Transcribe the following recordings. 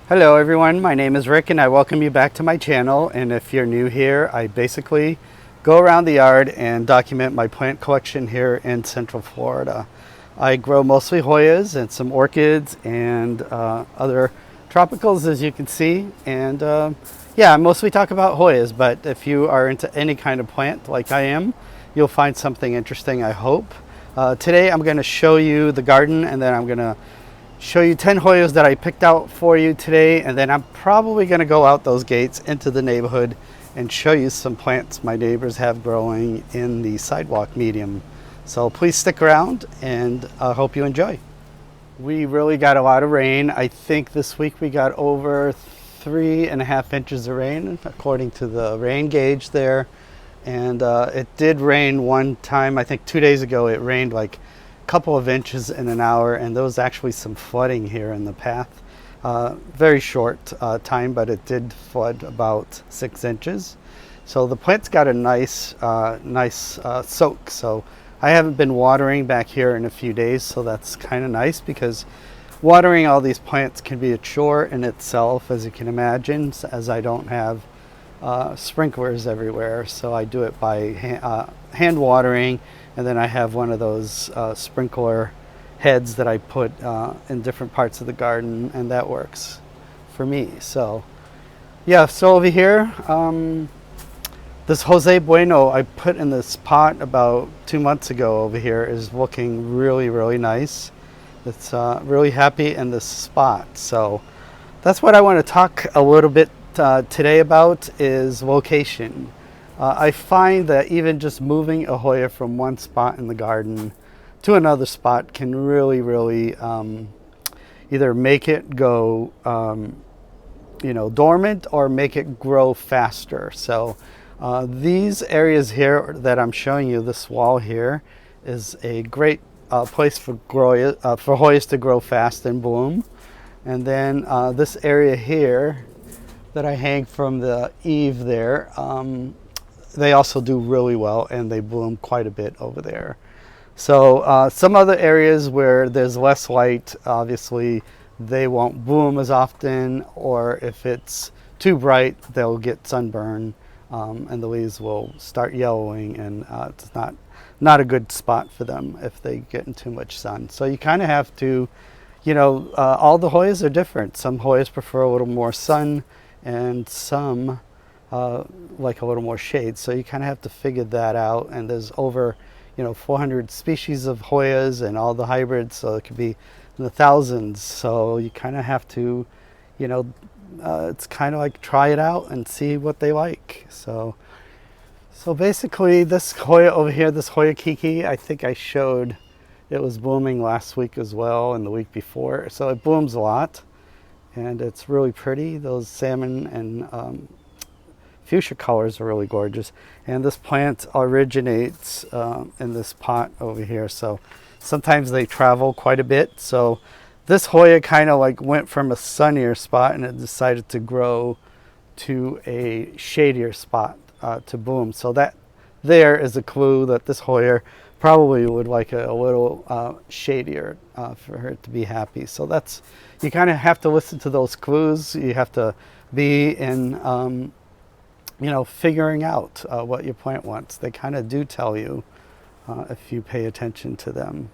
Hello everyone, my name is Rick and I welcome you back to my channel. And if you're new here, I basically go around the yard and document my plant collection here in Central Florida. I grow mostly Hoyas and some orchids and other tropicals, as you can see. And yeah, I mostly talk about Hoyas, but if you are into any kind of plant like I am, you'll find something interesting, I hope. Today I'm going to show you the garden, and then I'm going to show you 10 Hoyas that I picked out for you today, and then I'm probably going to go out those gates into the neighborhood and show you some plants my neighbors have growing in the sidewalk medium. So please stick around, and I hope you enjoy. We really got a lot of rain. I think this week we got over 3.5 inches of rain according to the rain gauge there. And it did rain one time, I think 2 days ago. It rained like couple of inches in an hour, and there was actually some flooding here in the path. Very short time, but it did flood about 6 inches. So the plant's got a nice soak. So I haven't been watering back here in a few days, so that's kind of nice, because watering all these plants can be a chore in itself, as you can imagine, as I don't have sprinklers everywhere. So I do it by hand watering. And then I have one of those sprinkler heads that I put in different parts of the garden, and that works for me. So yeah, so over here, this Jose Bueno I put in this pot about 2 months ago over here is looking really nice. It's really happy in this spot. So that's what I want to talk a little bit today about, is location. I find that even just moving a Hoya from one spot in the garden to another spot can really either make it go dormant or make it grow faster. So these areas here that I'm showing you, this wall here, is a great place for Hoyas to grow fast and bloom. And then this area here that I hang from the eave there, they also do really well, and they bloom quite a bit over there. So some other areas where there's less light, obviously they won't bloom as often, or if it's too bright, they'll get sunburn, and the leaves will start yellowing, and it's not a good spot for them if they get in too much sun. So you kind of have to, all the Hoyas are different. Some Hoyas prefer a little more sun, and some like a little more shade. So you kind of have to figure that out. And there's over 400 species of Hoyas and all the hybrids, so it could be in the thousands. So you kind of have to, it's kind of like try it out and see what they like. So basically this Hoya over here, this Hoya Kiki, I think I showed it was blooming last week as well, and the week before. So it blooms a lot, and it's really pretty. Those salmon and fuchsia colors are really gorgeous. And this plant originates in this pot over here. So sometimes they travel quite a bit. So this Hoya kind of like went from a sunnier spot, and it decided to grow to a shadier spot to bloom. So that there is a clue that this Hoya probably would like a little shadier for her to be happy. So that's, you kind of have to listen to those clues. You have to be in figuring out what your plant wants. They kind of do tell you if you pay attention to them.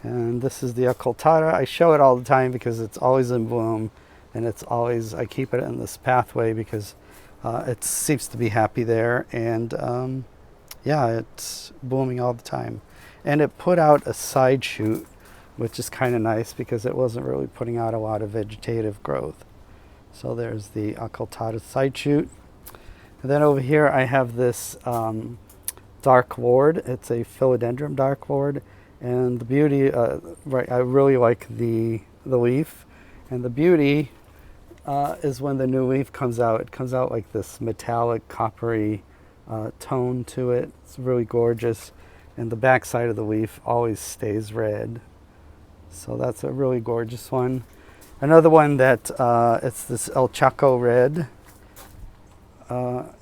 And this is the occultata. I show it all the time because it's always in bloom, and it's always, I keep it in this pathway because it seems to be happy there. And yeah, it's blooming all the time. And it put out a side shoot, which is kind of nice because it wasn't really putting out a lot of vegetative growth. So there's the occultata side shoot. And then over here I have this dark lord. It's a philodendron dark lord, and the beauty, I really like the leaf, and the beauty is when the new leaf comes out. It comes out like this metallic coppery tone to it. It's really gorgeous, and the back side of the leaf always stays red. So that's a really gorgeous one. Another one that it's this El Chaco red.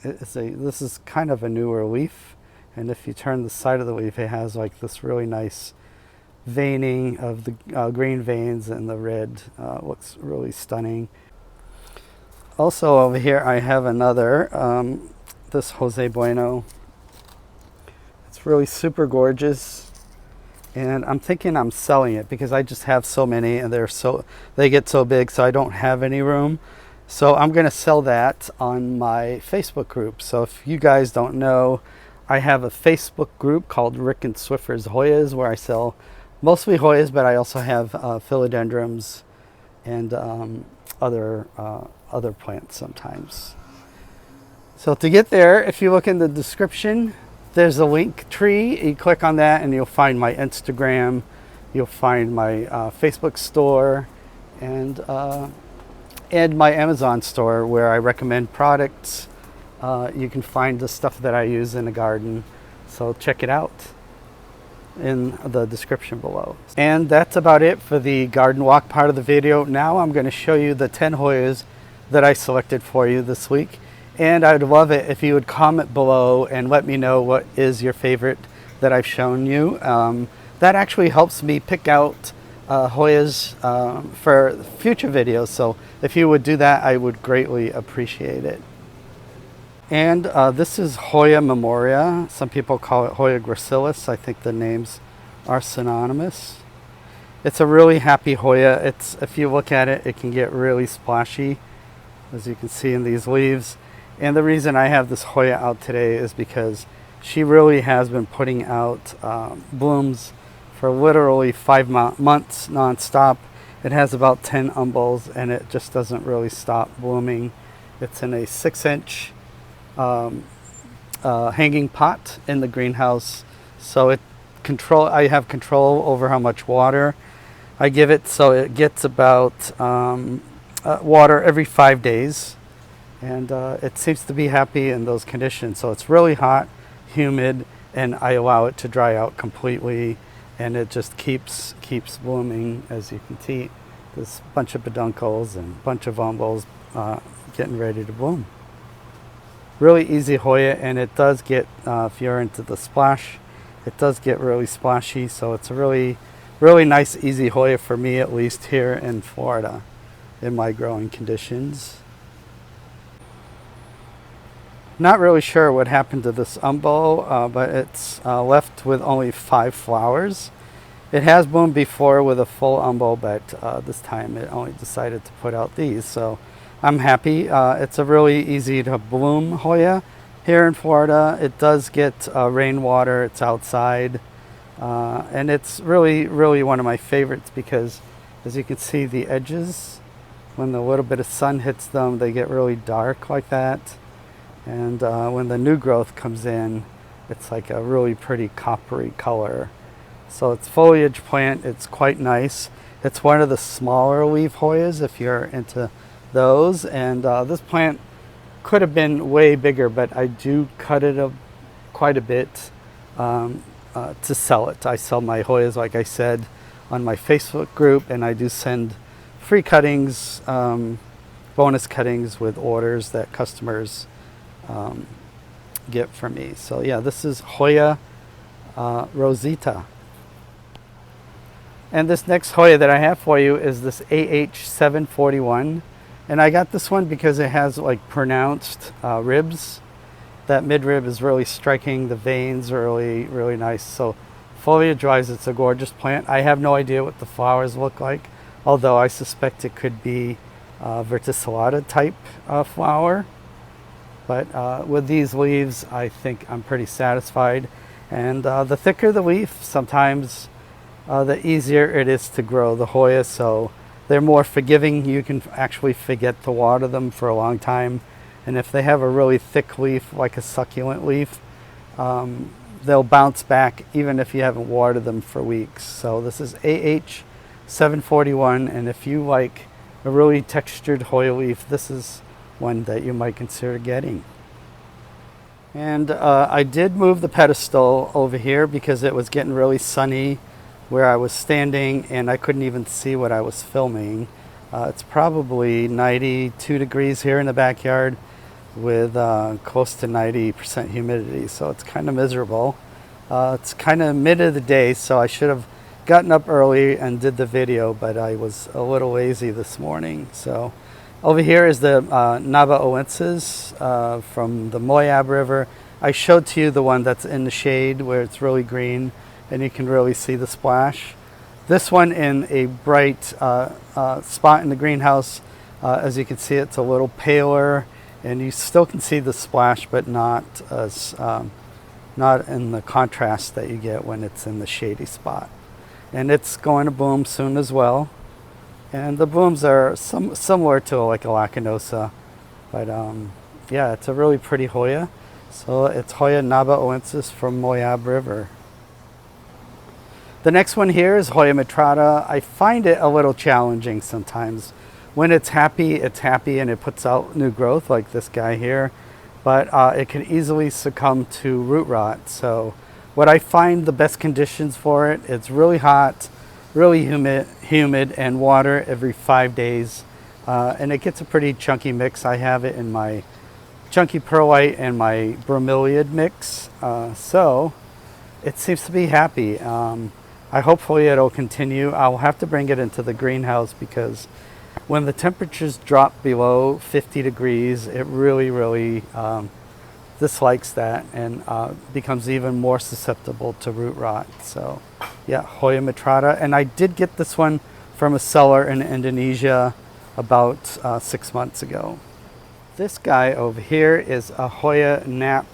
This is kind of a newer leaf, and if you turn the side of the leaf, it has like this really nice veining of the green veins, and the red looks really stunning. Also over here I have another, this Jose Bueno. It's really super gorgeous, and I'm thinking I'm selling it because I just have so many and they get so big, so I don't have any room. So I'm going to sell that on my Facebook group. So if you guys don't know, I have a Facebook group called Rick and Swiffer's Hoyas, where I sell mostly Hoyas, but I also have philodendrons and other plants sometimes. So to get there, if you look in the description, there's a link tree. You click on that and you'll find my Instagram, you'll find my Facebook store, and my Amazon store where I recommend products. You can find the stuff that I use in the garden. So check it out in the description below. And that's about it for the garden walk part of the video. Now I'm going to show you the 10 Hoyas that I selected for you this week. And I'd love it if you would comment below and let me know what is your favorite that I've shown you. That actually helps me pick out Hoyas for future videos. So if you would do that, I would greatly appreciate it. And this is Hoya memoria. Some people call it Hoya gracilis. I think the names are synonymous. It's a really happy Hoya. If you look at it, it can get really splashy, as you can see in these leaves. And the reason I have this Hoya out today is because she really has been putting out blooms for literally 5 months non-stop. It has about 10 umbels and it just doesn't really stop blooming. It's in a 6-inch hanging pot in the greenhouse, so I have control over how much water I give it, so it gets about water every 5 days, and it seems to be happy in those conditions. So it's really hot, humid, and I allow it to dry out completely, and it just keeps blooming. As you can see, there's a bunch of peduncles and a bunch of umbels getting ready to bloom. Really easy Hoya, and it does get, if you're into the splash, it does get really splashy. So it's a really nice, easy Hoya for me, at least here in Florida, in my growing conditions. Not really sure what happened to this umbel, but it's left with only 5 flowers. It has bloomed before with a full umbel, but this time it only decided to put out these. So I'm happy. It's a really easy to bloom Hoya here in Florida. It does get rainwater. It's outside, and it's really one of my favorites because, as you can see, the edges, when the little bit of sun hits them, they get really dark like that. And when the new growth comes in, it's like a really pretty coppery color. So it's foliage plant. It's quite nice. It's one of the smaller leaf Hoyas if you're into those, and this plant could have been way bigger, but I do cut it quite a bit to sell it. I sell my Hoyas, like I said, on my Facebook group, and I do send free cuttings, bonus cuttings with orders that customers get from me. So yeah, this is Hoya Rosita. And this next Hoya that I have for you is this AH741. And I got this one because it has like pronounced ribs. That midrib is really striking. The veins are really nice. So foliage-wise, it's a gorgeous plant. I have no idea what the flowers look like, although I suspect it could be verticillata type flower. But with these leaves, I think I'm pretty satisfied. And the thicker the leaf, sometimes the easier it is to grow the Hoya. So they're more forgiving. You can actually forget to water them for a long time. And if they have a really thick leaf, like a succulent leaf, they'll bounce back even if you haven't watered them for weeks. So this is AH741, and if you like a really textured Hoya leaf, this is one that you might consider getting. And I did move the pedestal over here because it was getting really sunny where I was standing, and I couldn't even see what I was filming. It's probably 92 degrees here in the backyard with close to 90% humidity, so it's kind of miserable. It's kind of mid of the day, so I should have gotten up early and did the video, but I was a little lazy this morning. So Over here is the Nabaoensis from the Moab River. I showed to you the one that's in the shade where it's really green and you can really see the splash. This one in a bright spot in the greenhouse, as you can see, it's a little paler and you still can see the splash, but not as not in the contrast that you get when it's in the shady spot. And it's going to bloom soon as well. And the blooms are similar to like a lacanosa, but yeah, it's a really pretty Hoya. So it's Hoya Nabaoensis from Moab River. The next one here is Hoya metrata. I find it a little challenging sometimes. When it's happy and it puts out new growth like this guy here, but it can easily succumb to root rot. So what I find the best conditions for it, it's really hot, really humid and water every 5 days. And it gets a pretty chunky mix. I have it in my chunky perlite and my bromeliad mix. So it seems to be happy. Hopefully it'll continue. I'll have to bring it into the greenhouse because when the temperatures drop below 50 degrees, it really dislikes that and becomes even more susceptible to root rot. So yeah, Hoya metrata. And I did get this one from a seller in Indonesia about 6 months ago. This guy over here is a Hoya Nap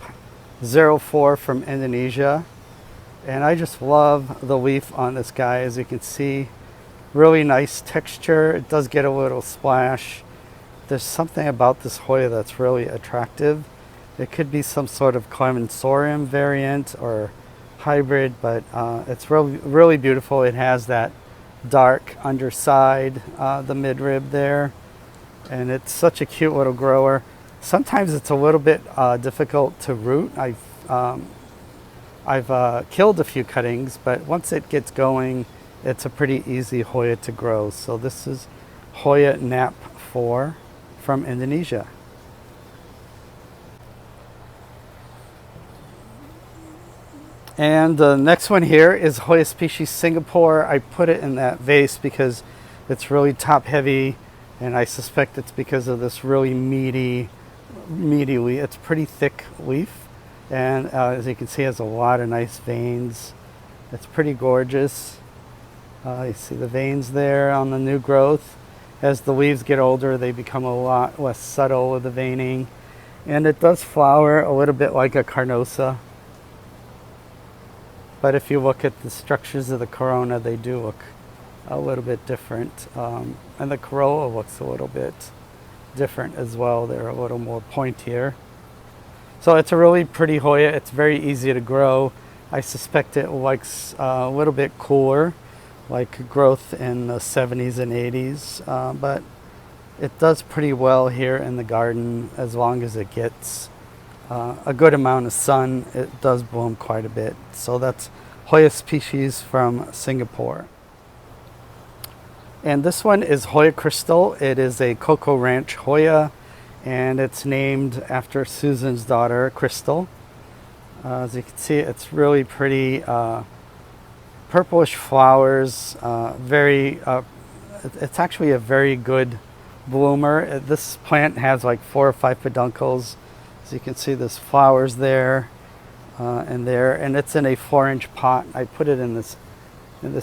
04 from Indonesia. And I just love the leaf on this guy. As you can see, really nice texture. It does get a little splash. There's something about this Hoya that's really attractive. It could be some sort of Clemensorium variant or hybrid, but it's really beautiful. It has that dark underside, the midrib there, and it's such a cute little grower. Sometimes it's a little bit difficult to root. I've killed a few cuttings, but once it gets going, it's a pretty easy Hoya to grow. So this is Hoya Nap 4 from Indonesia. And the next one here is Hoya species Singapore. I put it in that vase because it's really top heavy, and I suspect it's because of this really meaty leaf. It's pretty thick leaf. And as you can see, it has a lot of nice veins. It's pretty gorgeous. You see the veins there on the new growth. As the leaves get older, they become a lot less subtle with the veining. And it does flower a little bit like a carnosa. But if you look at the structures of the corona, they do look a little bit different. And the corolla looks a little bit different as well. They're a little more pointier. So it's a really pretty Hoya. It's very easy to grow. I suspect it likes a little bit cooler, like growth in the 70s and 80s. But it does pretty well here in the garden as long as it gets a good amount of sun. It does bloom quite a bit. So that's Hoya species from Singapore. And this one is Hoya Crystal. It is a Cocoa Ranch Hoya, and it's named after Susan's daughter, Crystal. As you can see, it's really pretty purplish flowers. It's actually a very good bloomer. This plant has like 4 or 5 peduncles. As you can see, there's flowers there and there, and it's in a 4-inch pot. I put it in this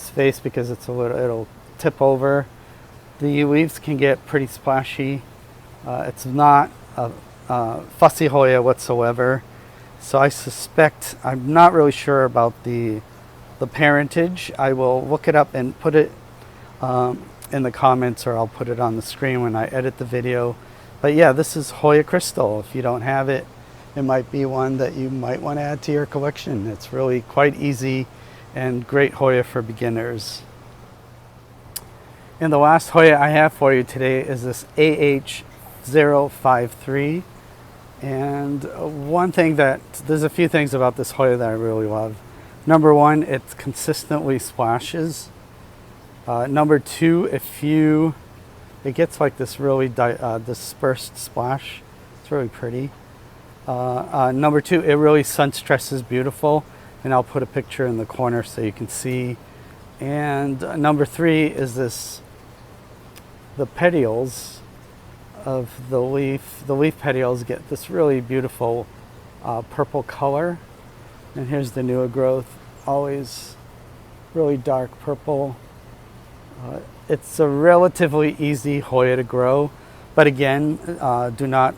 vase because it'll tip over. The leaves can get pretty splashy. It's not a fussy Hoya whatsoever. So I suspect, I'm not really sure about the parentage. I will look it up and put it in the comments, or I'll put it on the screen when I edit the video. But yeah, this is Hoya Crystal. If you don't have it, it might be one that you might want to add to your collection. It's really quite easy and great Hoya for beginners. And the last Hoya I have for you today is this AH053. And there's a few things about this Hoya that I really love. Number one, it consistently splashes. Number two, it gets like this really dispersed splash. It's really pretty. Number two, it really sun stresses beautiful, and I'll put a picture in the corner so you can see. And number three is the petioles of the leaf petioles get this really beautiful purple color. And here's the newer growth, always really dark purple. It's a relatively easy Hoya to grow, but again, do not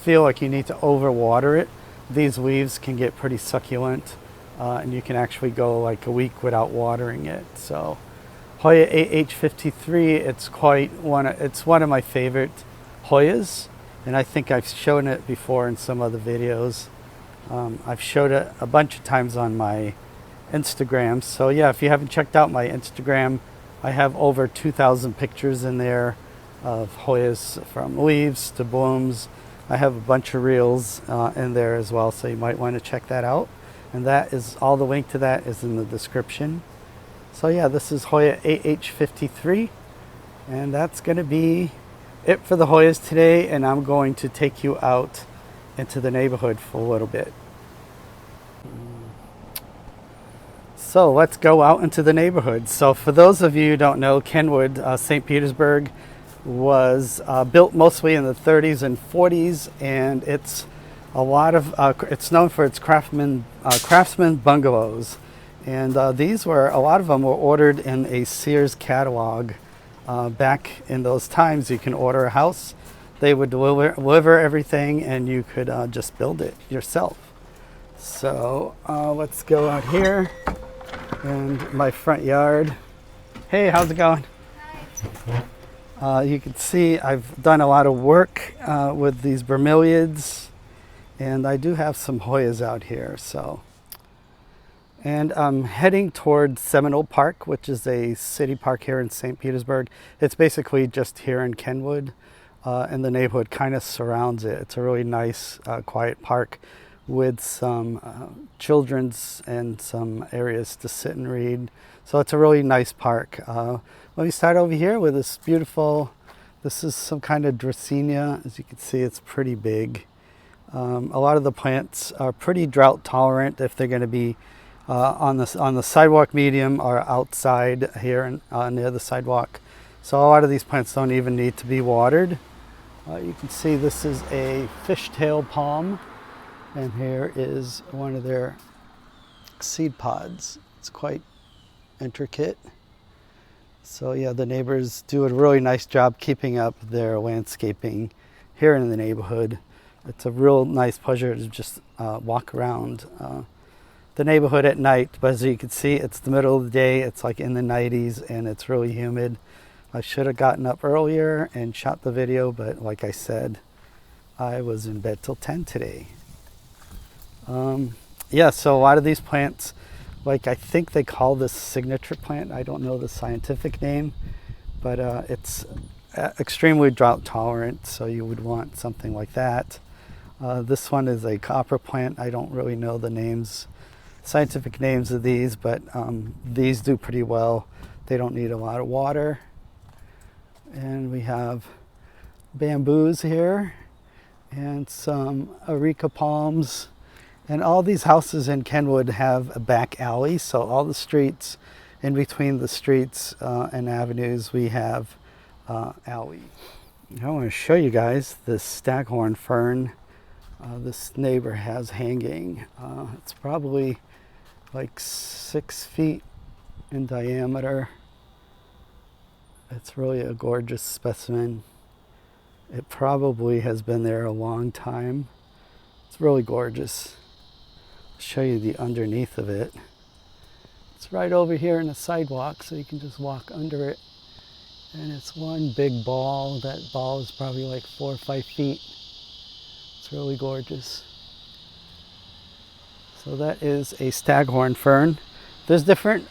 feel like you need to overwater it. These leaves can get pretty succulent, and you can actually go like a week without watering it. So Hoya AH53, it's one of my favorite Hoyas, and I think I've shown it before in some other videos. I've showed it a bunch of times on my Instagram. So yeah, if you haven't checked out my Instagram, I have over 2,000 pictures in there of Hoyas, from leaves to blooms. I have a bunch of reels in there as well, so you might want to check that out. And that is, all the link to that is in the description. So yeah, this is Hoya AH53, and that's going to be it for the Hoyas today, and I'm going to take you out into the neighborhood for a little bit. So let's go out into the neighborhood. So for those of you who don't know, Kenwood, St. Petersburg, was built mostly in the 30s and 40s, and it's it's known for its craftsman bungalows. And these were, a lot of them were ordered in a Sears catalog. Back in those times, you can order a house, they would deliver everything, and you could just build it yourself. So let's go out here and my front yard. Hey, how's it going? Hi. You can see I've done a lot of work with these bromeliads, and I do have some Hoyas out here. So, and I'm heading towards Seminole Park, which is a city park here in St. Petersburg. It's basically just here in Kenwood, and the neighborhood kind of surrounds it. It's a really nice, quiet park with some children's and some areas to sit and read. So it's a really nice park. Let me start over here with this beautiful, this is some kind of Dracaena. As you can see, it's pretty big. A lot of the plants are pretty drought tolerant if they're going to be on the sidewalk medium or outside here near the sidewalk. So a lot of these plants don't even need to be watered. You can see this is a fishtail palm, and here is one of their seed pods. It's quite intricate. So yeah, the neighbors do a really nice job keeping up their landscaping here in the neighborhood. It's a real nice pleasure to just walk around the neighborhood at night. But as you can see, it's the middle of the day. It's like in the 90s, and it's really humid. I should have gotten up earlier and shot the video, but like I said, I was in bed till 10 today. Yeah, so a lot of these plants, like I think they call this signature plant. I don't know the scientific name, but it's extremely drought tolerant, so you would want something like that. This one is a copper plant. I don't really know the scientific names of these, but these do pretty well. They don't need a lot of water. And we have bamboos here and some areca palms. And all these houses in Kenwood have a back alley, so all the streets, in between the streets and avenues, we have alley. I want to show you guys this staghorn fern this neighbor has hanging. It's probably like 6 feet in diameter. It's really a gorgeous specimen. It probably has been there a long time. It's really gorgeous. I'll show you the underneath of it. It's right over here in the sidewalk, so you can just walk under it. And it's one big ball. That ball is probably like 4 or 5 feet. It's really gorgeous. So that is a staghorn fern. There's different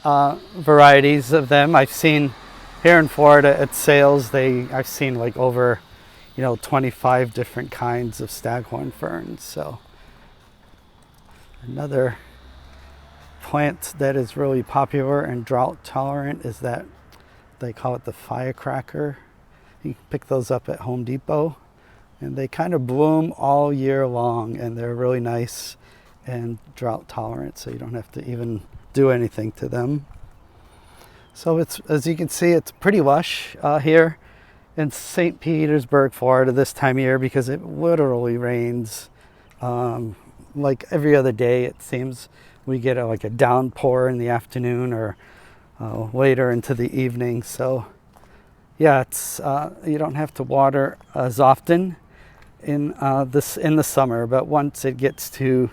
varieties of them. I've seen here in Florida at sales, I've seen like over 25 different kinds of staghorn ferns. So another plant that is really popular and drought tolerant is that they call it the firecracker. You can pick those up at Home Depot, and they kind of bloom all year long, and they're really nice and drought tolerant, so you don't have to even do anything to them. So it's, as you can see, it's pretty lush here in St. Petersburg, Florida this time of year because it literally rains like every other day. It seems we get like a downpour in the afternoon or later into the evening. So yeah, it's you don't have to water as often in in the summer, but once it gets to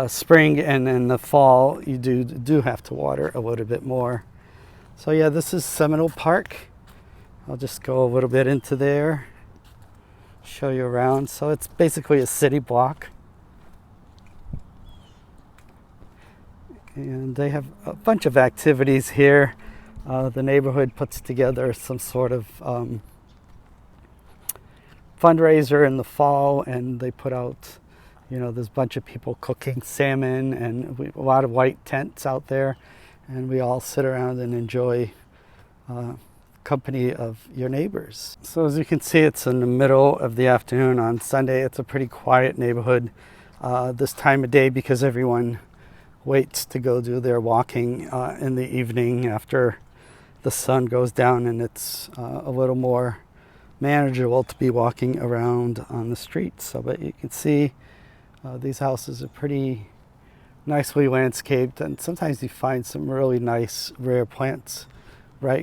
spring and in the fall, you do have to water a little bit more. So yeah, this is Seminole Park. I'll just go a little bit into there, show you around. So it's basically a city block. And they have a bunch of activities here. The neighborhood puts together some sort of fundraiser in the fall, and they put out, there's a bunch of people cooking salmon and a lot of white tents out there, and we all sit around and enjoy company of your neighbors. So as you can see, it's in the middle of the afternoon on Sunday. It's a pretty quiet neighborhood this time of day because everyone waits to go do their walking in the evening after the sun goes down, and it's a little more manageable to be walking around on the streets. So, but you can see these houses are pretty nicely landscaped, and sometimes you find some really nice rare plants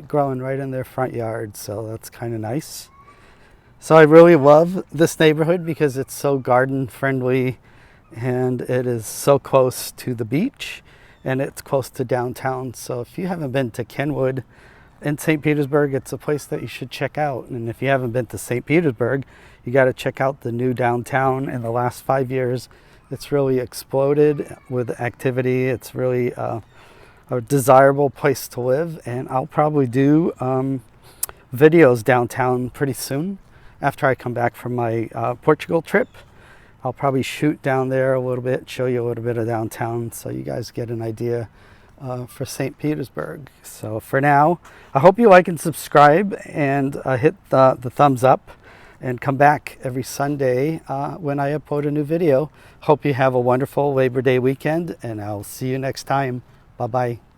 growing right in their front yard. So that's kind of nice. So I really love this neighborhood because it's so garden friendly, and it is so close to the beach, and it's close to downtown. So if you haven't been to Kenwood in St. Petersburg, it's a place that you should check out. And if you haven't been to St. Petersburg, you got to check out the new downtown. In the last 5 years, it's really exploded with activity. It's really a desirable place to live, and I'll probably do videos downtown pretty soon after I come back from my Portugal trip. I'll probably shoot down there a little bit, show you a little bit of downtown so you guys get an idea for St. Petersburg. So for now, I hope you like and subscribe, and hit the thumbs up, and come back every Sunday when I upload a new video. Hope you have a wonderful Labor Day weekend, and I'll see you next time. Bye-bye.